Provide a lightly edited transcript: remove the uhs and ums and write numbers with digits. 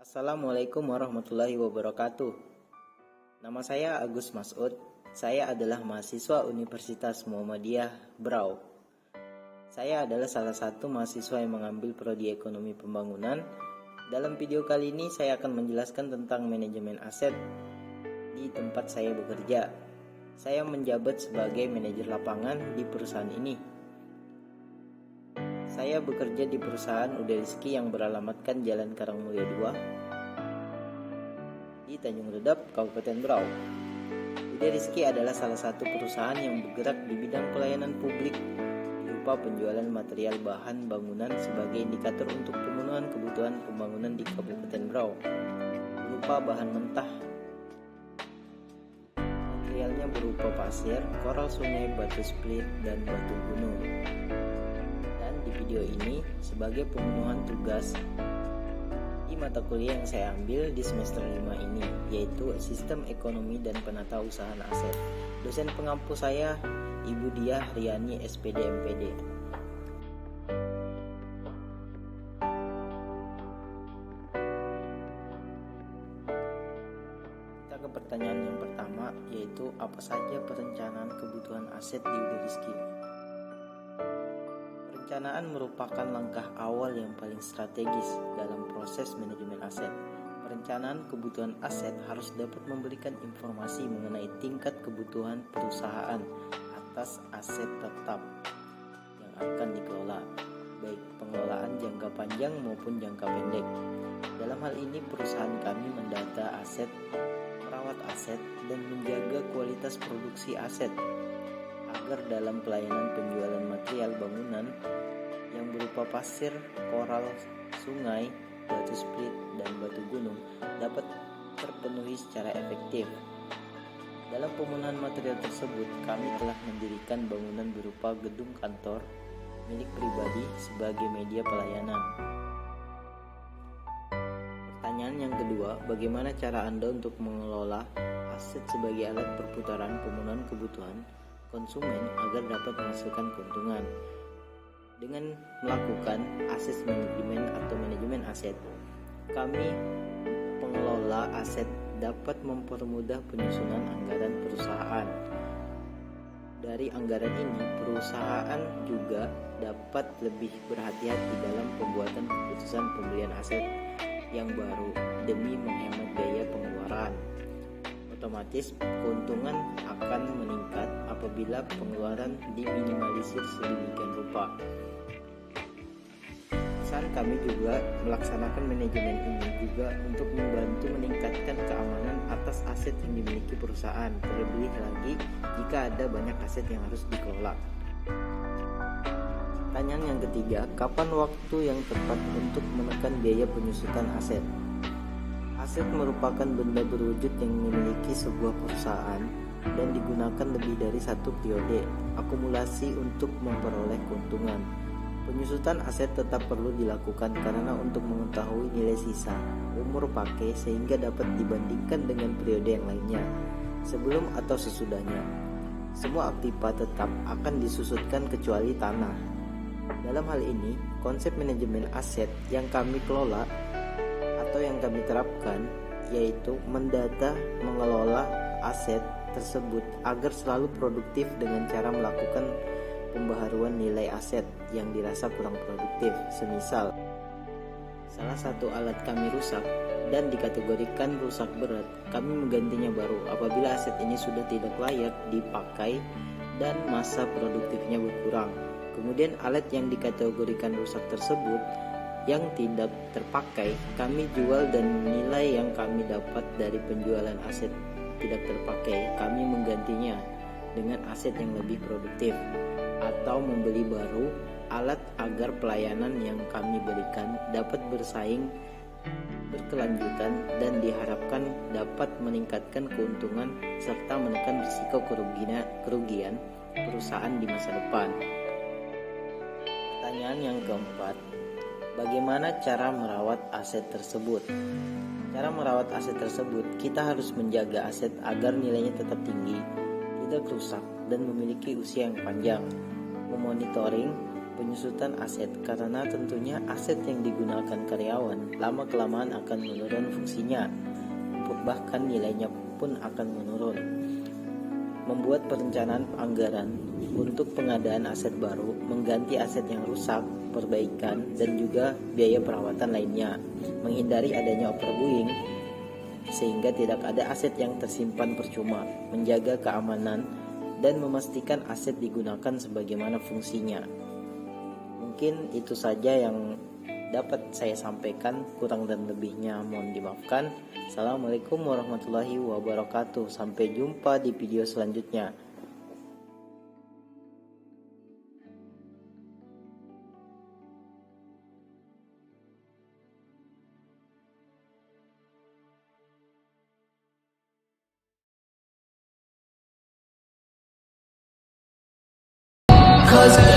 Assalamualaikum warahmatullahi wabarakatuh. Nama saya Agus Masud. Saya adalah mahasiswa Universitas Muhammadiyah Brau. Saya adalah salah satu mahasiswa yang mengambil prodi Ekonomi Pembangunan. Dalam video kali ini saya akan menjelaskan tentang manajemen aset di tempat saya bekerja. Saya menjabat sebagai manajer lapangan di perusahaan ini. Saya bekerja di perusahaan Uda Rizki yang beralamatkan Jalan Karangmulia 2 di Tanjung Redap, Kabupaten Berau. Uda Rizki adalah salah satu perusahaan yang bergerak di bidang pelayanan publik berupa penjualan material bahan bangunan sebagai indikator untuk pemenuhan kebutuhan pembangunan di Kabupaten Berau berupa bahan mentah. Materialnya berupa pasir, koral sungai, batu split, dan batu gunung. Video ini sebagai pemenuhan tugas di mata kuliah yang saya ambil di semester 5 ini, yaitu Sistem Ekonomi dan Penata Usahaan Aset. Dosen pengampu saya Ibu Diah Riani SPD MPD. Kita ke pertanyaan yang pertama, yaitu apa saja perencanaan kebutuhan aset di Uda Rizki. Perencanaan merupakan langkah awal yang paling strategis dalam proses manajemen aset. Perencanaan kebutuhan aset harus dapat memberikan informasi mengenai tingkat kebutuhan perusahaan atas aset tetap yang akan dikelola, baik pengelolaan jangka panjang maupun jangka pendek. Dalam hal ini, perusahaan kami mendata aset, merawat aset, dan menjaga kualitas produksi aset agar dalam pelayanan penjualan material bangunan yang berupa pasir, koral, sungai, batu split, dan batu gunung dapat terpenuhi secara efektif. Dalam pemenuhan material tersebut, kami telah mendirikan bangunan berupa gedung kantor milik pribadi sebagai media pelayanan. Pertanyaan yang kedua, bagaimana cara Anda untuk mengelola aset sebagai alat perputaran pemenuhan kebutuhan konsumen agar dapat menghasilkan keuntungan? Dengan melakukan aset manajemen atau manajemen aset, kami pengelola aset dapat mempermudah penyusunan anggaran perusahaan. Dari anggaran ini, perusahaan juga dapat lebih berhati-hati dalam pembuatan keputusan pembelian aset yang baru demi menghemat biaya pengeluaran. Otomatis keuntungan akan meningkat apabila pengeluaran diminimalisir sedemikian rupa. Perusahaan kami juga melaksanakan manajemen ini juga untuk membantu meningkatkan keamanan atas aset yang dimiliki perusahaan, terlebih lagi jika ada banyak aset yang harus dikelola. Pertanyaan yang ketiga, kapan waktu yang tepat untuk menekan biaya penyusutan aset? Aset merupakan benda berwujud yang memiliki sebuah perusahaan dan digunakan lebih dari satu periode akumulasi untuk memperoleh keuntungan. Penyusutan aset tetap perlu dilakukan karena untuk mengetahui nilai sisa umur pakai sehingga dapat dibandingkan dengan periode yang lainnya sebelum atau sesudahnya. Semua aktiva tetap akan disusutkan kecuali tanah. Dalam hal ini, konsep manajemen aset yang kami kelola atau yang kami terapkan yaitu mendata mengelola aset tersebut agar selalu produktif dengan cara melakukan pembaharuan nilai aset yang dirasa kurang produktif. Semisal, salah satu alat kami rusak dan dikategorikan rusak berat, kami menggantinya baru apabila aset ini sudah tidak layak dipakai dan masa produktifnya berkurang. Kemudian alat yang dikategorikan rusak tersebut yang tidak terpakai kami jual dan nilai yang kami dapat dari penjualan aset tidak terpakai kami menggantinya dengan aset yang lebih produktif atau membeli baru alat agar pelayanan yang kami berikan dapat bersaing berkelanjutan dan diharapkan dapat meningkatkan keuntungan serta menekan risiko kerugian perusahaan di masa depan. Pertanyaan yang keempat, bagaimana cara merawat aset tersebut? Cara merawat aset tersebut, kita harus menjaga aset agar nilainya tetap tinggi, tidak rusak, dan memiliki usia yang panjang. Memonitoring penyusutan aset, karena tentunya aset yang digunakan karyawan lama-kelamaan akan menurun fungsinya, bahkan nilainya pun akan menurun. Membuat perencanaan anggaran untuk pengadaan aset baru, mengganti aset yang rusak, perbaikan, dan juga biaya perawatan lainnya. Menghindari adanya overbooking sehingga tidak ada aset yang tersimpan percuma, menjaga keamanan, dan memastikan aset digunakan sebagaimana fungsinya. Mungkin itu saja yang dapat saya sampaikan, kurang dan lebihnya mohon dimaafkan. Assalamualaikum warahmatullahi wabarakatuh. Sampai jumpa di video selanjutnya. Cause